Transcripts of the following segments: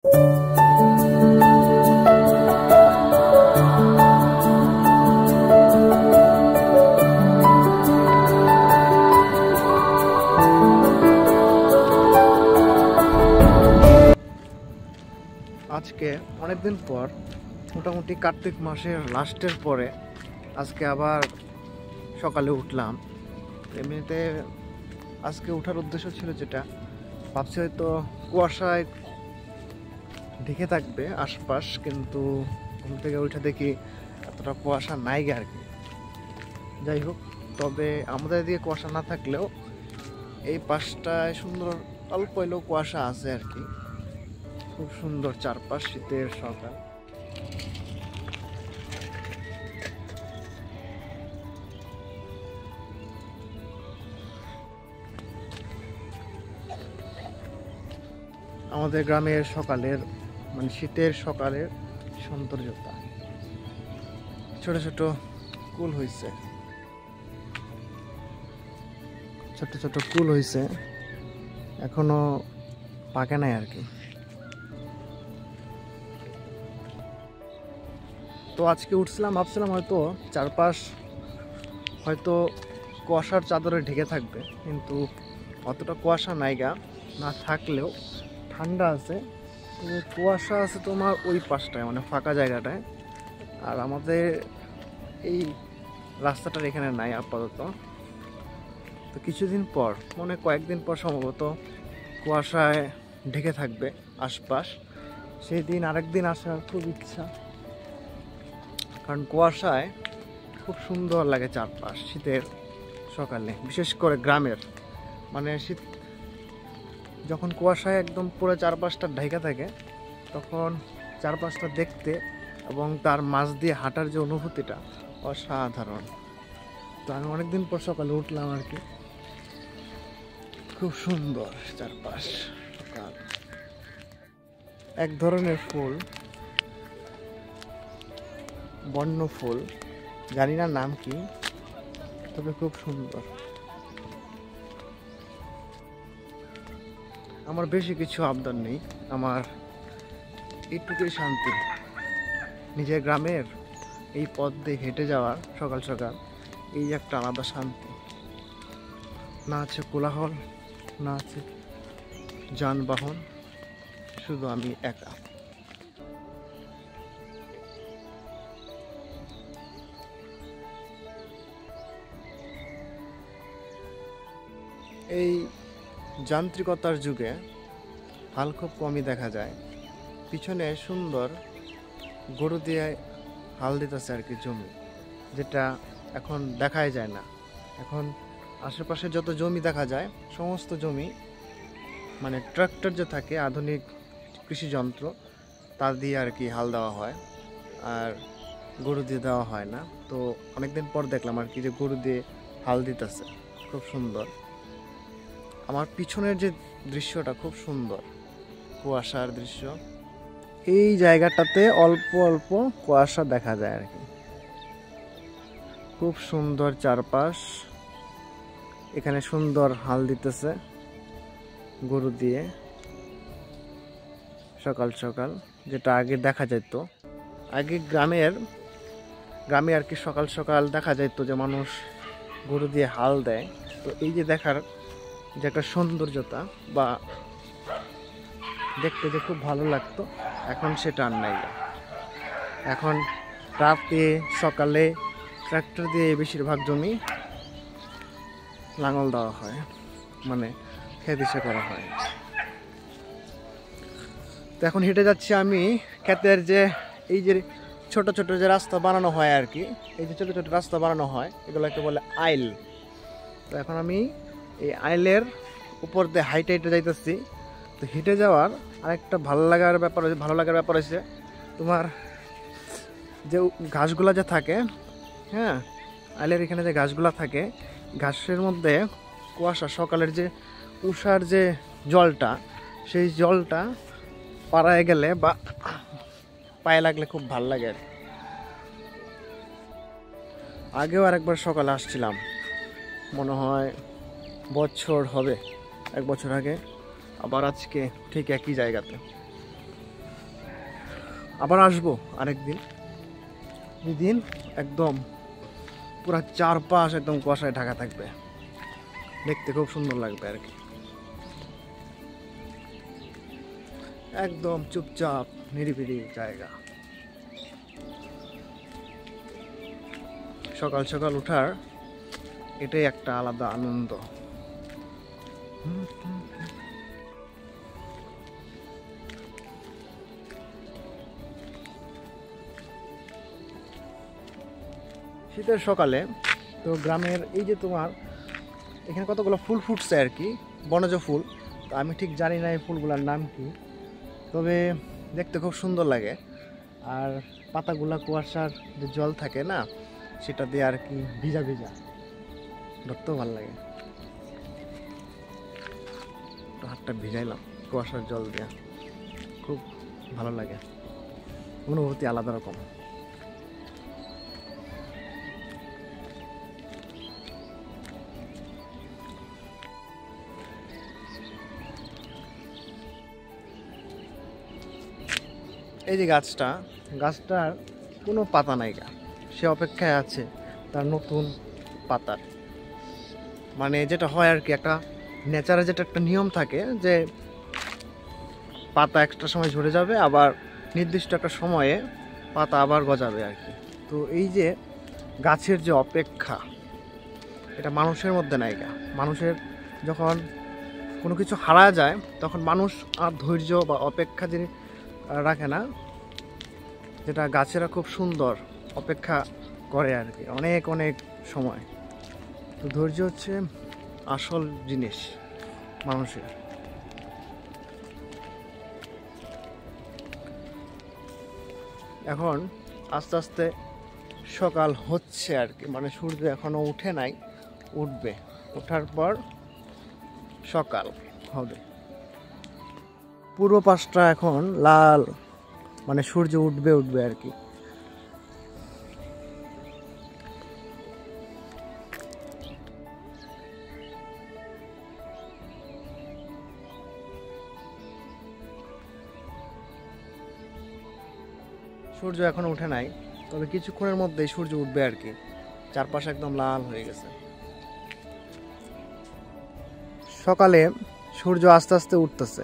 আজকে অনেকদিন পর, মোটামুটি কার্তিক মাসের লাস্টের পরে আজকে আবার সকালে উঠলাম। এমনিতে আজকে ওঠার উদ্দেশ্য ছিল যেটা, ভাবছি হয়তো কুয়াশায় ঢেকে থাকবে আশপাশ, কিন্তু ঘুম থেকে উঠে দেখি এতটা কুয়াশা নাই গে আর কি। যাই হোক, তবে আমাদের দিকে কুয়াশা না থাকলেও এই পাশটায় সুন্দর অল্প এলেও কুয়াশা আছে আর কি। খুব সুন্দর চারপাশ, শীতের সকাল। আমাদের গ্রামের সকালের, মানে শীতের সকালের সৌন্দর্যতা। ছোট ছোট কুল হয়েছে, ছোট ছোট কুল হয়েছে, এখনো পাকে নাই আর কি। তো আজকে উঠছিলাম, ভাবছিলাম হয়তো চারপাশ হয়তো কুয়াশার চাদরে ঢেকে থাকবে, কিন্তু অতটা কুয়াশা নাইগা। না থাকলেও ঠান্ডা আছে, কুয়াশা আছে তোমার ওই পাশটায়, মানে ফাঁকা জায়গাটায়। আর আমাদের এই রাস্তাটার এখানে নাই আপাতত। তো কিছুদিন পর, মানে কয়েকদিন পর সম্ভবত কুয়াশায় ঢেকে থাকবে আশপাশ। সেই দিন আরেকদিন আসার খুব ইচ্ছা, কারণ কুয়াশায় খুব সুন্দর লাগে চারপাশ শীতের সকালে, বিশেষ করে গ্রামের। মানে শীত যখন কুয়াশায় একদম পুরো চারপাশটা ঢেকে থাকে, তখন চারপাশটা দেখতে এবং তার মাঝ দিয়ে হাঁটার যে অনুভূতিটা অসাধারণ। তো আমি অনেকদিন পর সকালে উঠলাম আর কি। খুব সুন্দর চারপাশ সকাল। এক ধরনের ফুল, বন্য ফুল, জানি না নাম কি, তবে খুব সুন্দর। আমার বেশি কিছু আবদার নেই, আমার এইটুকুই শান্তি। নিজের গ্রামের এই পথ দিয়ে হেঁটে যাওয়ার সকাল সকাল, এই একটা আলাদা শান্তি। না আছে কোলাহল, না আছে যানবাহন, শুধু আমি একা। এই যান্ত্রিকতার যুগে হাল খুব কমই দেখা যায়। পিছনে সুন্দর গরু দিয়ে হাল দিতেছে আর কি জমি, যেটা এখন দেখাই যায় না। এখন আশেপাশে যত জমি দেখা যায়, সমস্ত জমি মানে ট্রাক্টর যে থাকে, আধুনিক কৃষি যন্ত্র, তা দিয়ে আর কি হাল দেওয়া হয়, আর গরু দিয়ে দেওয়া হয় না। তো অনেকদিন পর দেখলাম আর কি যে গরু দিয়ে হাল দিতেছে, খুব সুন্দর। আমার পিছনের যে দৃশ্যটা খুব সুন্দর, কুয়াশার দৃশ্য। এই জায়গাটাতে অল্প অল্প কুয়াশা দেখা যায় আর কি। খুব সুন্দর চারপাশ। এখানে সুন্দর হাল দিতেছে গরু দিয়ে সকাল সকাল, যেটা আগে দেখা যেত। আগে গ্রামে আর কি সকাল সকাল দেখা যেত যে মানুষ গরু দিয়ে হাল দেয়। তো এই যে দেখার যে একটা সৌন্দর্যতা বা দেখতে যে খুব ভালো লাগতো, এখন সেটা আর নাই। এখন রাতে সকালে ট্রাক্টর দিয়ে বেশিরভাগ জমি লাঙল দেওয়া হয়, মানে খেদিসে করা হয়। তো এখন হেঁটে যাচ্ছি আমি ক্ষেতের যে এই যে ছোট ছোট যে রাস্তা বানানো হয় আর কি, এই যে ছোট ছোট রাস্তা বানানো হয়, এগুলোকে বলে আইল। তো এখন আমি এই আইলের উপর দিয়ে হাইটে হেঁটে যাইতেছি। তো হেঁটে যাওয়ার আরেকটা ভালো লাগার ব্যাপার হচ্ছে তোমার যে ঘাসগুলা যে থাকে, হ্যাঁ, আইলের এখানে যে ঘাসগুলা থাকে, ঘাসের মধ্যে কুয়াশা, সকালের যে উষার যে জলটা, সেই জলটা পাড়ায় গেলে বা পায়ে লাগলে খুব ভাল লাগে। আগেও আরেকবার সকালে আসছিলাম, মনে হয় বছর হবে, 1 বছর আগে। আবার আজকে ঠিক একই জায়গাতে। আবার আসবো আরেকদিন, যেদিন একদম পুরা চারপাশ একদম কুয়াশায় ঢাকা থাকবে, দেখতে খুব সুন্দর লাগবে আর কি। একদম চুপচাপ নিরিবিলি জায়গা। সকাল সকাল ওঠার এটাই একটা আলাদা আনন্দ। শীতের সকালে তো গ্রামের এই যে তোমার এখানে কতগুলো ফুল ফুটছে আর কি, বনজ ফুল। তো আমি ঠিক জানি না এই ফুলগুলোর নাম কি, তবে দেখতে খুব সুন্দর লাগে। আর পাতাগুলা কুয়াশার যে জল থাকে না, সেটা দিয়ে আর কি ভিজা ভিজা, দেখতেও ভালো লাগে। হাতটা ভিজাইলাম কুয়াশার জল দিয়ে, খুব ভালো লাগে, অনুভূতি আলাদা রকম। এই যে গাছটার কোনো পাতা নাই গা, সে অপেক্ষায় আছে তার নতুন পাতার। মানে যেটা হয় আর কি, একটা নেচারে যেটা একটা নিয়ম থাকে যে পাতা একটা সময় ঝরে যাবে, আবার নির্দিষ্ট একটা সময়ে পাতা আবার গজাবে আর কি। তো এই যে গাছের যে অপেক্ষা, এটা মানুষের মধ্যে নাই গা। মানুষের যখন কোনো কিছু হারা যায়, তখন মানুষ আর ধৈর্য বা অপেক্ষা যিনি রাখে না, যেটা গাছেরা খুব সুন্দর অপেক্ষা করে আর কি, অনেক অনেক সময়। তো ধৈর্য হচ্ছে আসল জিনিস মানুষের। এখন আস্তে আস্তে সকাল হচ্ছে আর কি, মানে সূর্য এখনো উঠে নাই, উঠবে, ওঠার পর সকাল হবে। পূর্ব পাশটা এখন লাল, মানে সূর্য উঠবে উঠবে আর কি। সূর্য এখনো উঠে নাই, তবে কিছুক্ষণের মধ্যেই সূর্য উঠবে আর কি। চারপাশে একদম লাল হয়ে গেছে। সকালে সূর্য আস্তে আস্তে উঠতেছে,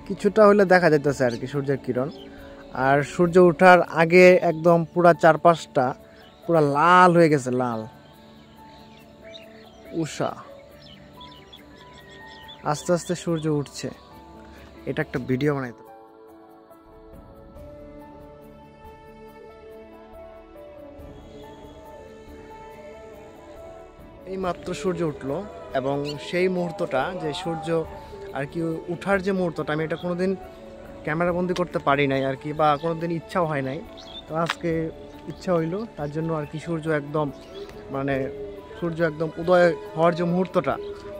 কিছুটা হলে দেখা যাইতেছে আর কি সূর্যের কিরণ। আর সূর্য ওঠার আগে একদম পুরা চারপাশটা পুরা লাল হয়ে গেছে, লাল উষা। আস্তে আস্তে সূর্য উঠছে, এটা একটা ভিডিও বানাইতে। এই মাত্র সূর্য উঠলো, এবং সেই মুহূর্তটা যে সূর্য আর কি উঠার যে মুহূর্তটা, আমি এটা কোনোদিন ক্যামেরা বন্দি করতে পারি নাই আর কি, বা কোনোদিন ইচ্ছাও হয় নাই। তো আজকে ইচ্ছা হইলো, তার জন্য আর কি সূর্য একদম মানে সূর্য একদম উদয় হওয়ার যে মুহূর্তটা,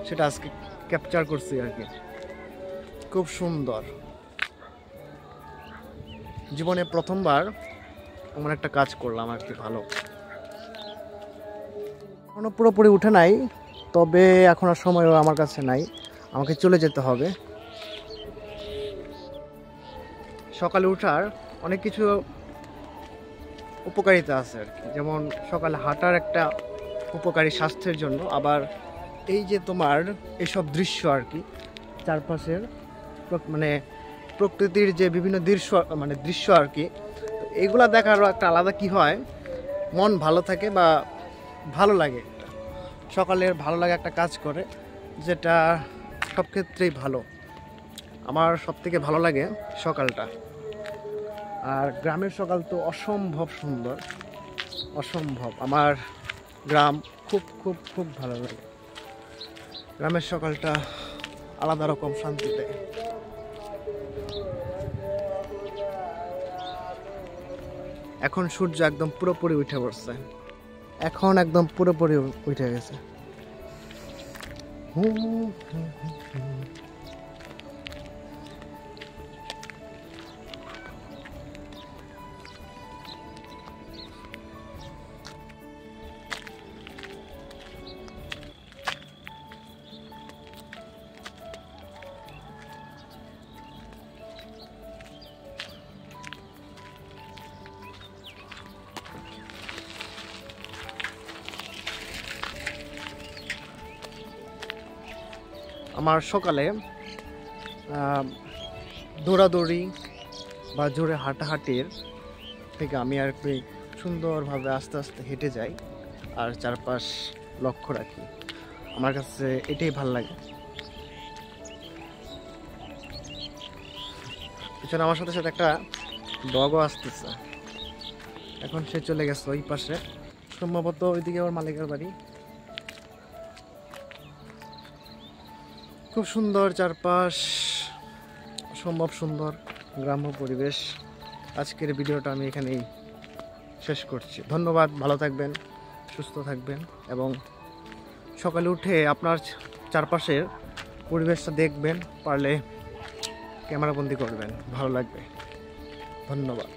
সেটা আজকে ক্যাপচার করছি আর কি। খুব সুন্দর, জীবনে প্রথমবার এমন একটা কাজ করলাম আর কি, ভালো। এখনো পুরোপুরি উঠে নাই, তবে এখন আর সময়ও আমার কাছে নাই, আমাকে চলে যেতে হবে। সকালে উঠার অনেক কিছু উপকারিতা আছে আর কি, যেমন সকালে হাঁটার একটা উপকারী স্বাস্থ্যের জন্য। আবার এই যে তোমার এসব দৃশ্য আর কি, চারপাশের মানে প্রকৃতির যে বিভিন্ন দৃশ্য আর কি, এগুলা দেখারও একটা আলাদা কি হয়, মন ভালো থাকে বা ভালো লাগে। সকালের ভালো লাগে একটা কাজ করে, যেটা সব ক্ষেত্রেই ভালো। আমার সব থেকে ভালো লাগে সকালটা। আর গ্রামের সকাল তো অসম্ভব সুন্দর, অসম্ভব। আমার গ্রাম খুব খুব খুব ভালো লাগে। গ্রামের সকালটা আলাদা রকম শান্তি দেয়। এখন সূর্য একদম পুরোপুরি উঠে পড়ছে, এখন একদম পুরোপুরি উঠে গেছে। আমার সকালে দৌড়াদৌড়ি বা জোরে হাঁটাহাঁটির থেকে আমি আর কি সুন্দরভাবে আস্তে আস্তে হেঁটে যাই আর চারপাশ লক্ষ্য রাখি। আমার কাছে এটাই ভালো লাগে। পিছনে আমার সাথে সাথে একটা ডগও আসতেছে, এখন সে চলে গেছে ওই পাশে, সম্ভবত ওইদিকে ওর মালিকের বাড়ি। খুব সুন্দর চারপাশ, অসম্ভব সুন্দর গ্রাম্য পরিবেশ। আজকের ভিডিওটা আমি এখানেই শেষ করছি। ধন্যবাদ, ভালো থাকবেন, সুস্থ থাকবেন এবং সকালে উঠে আপনার চারপাশের পরিবেশটা দেখবেন, পারলে ক্যামেরাবন্দি করবেন, ভালো লাগবে। ধন্যবাদ।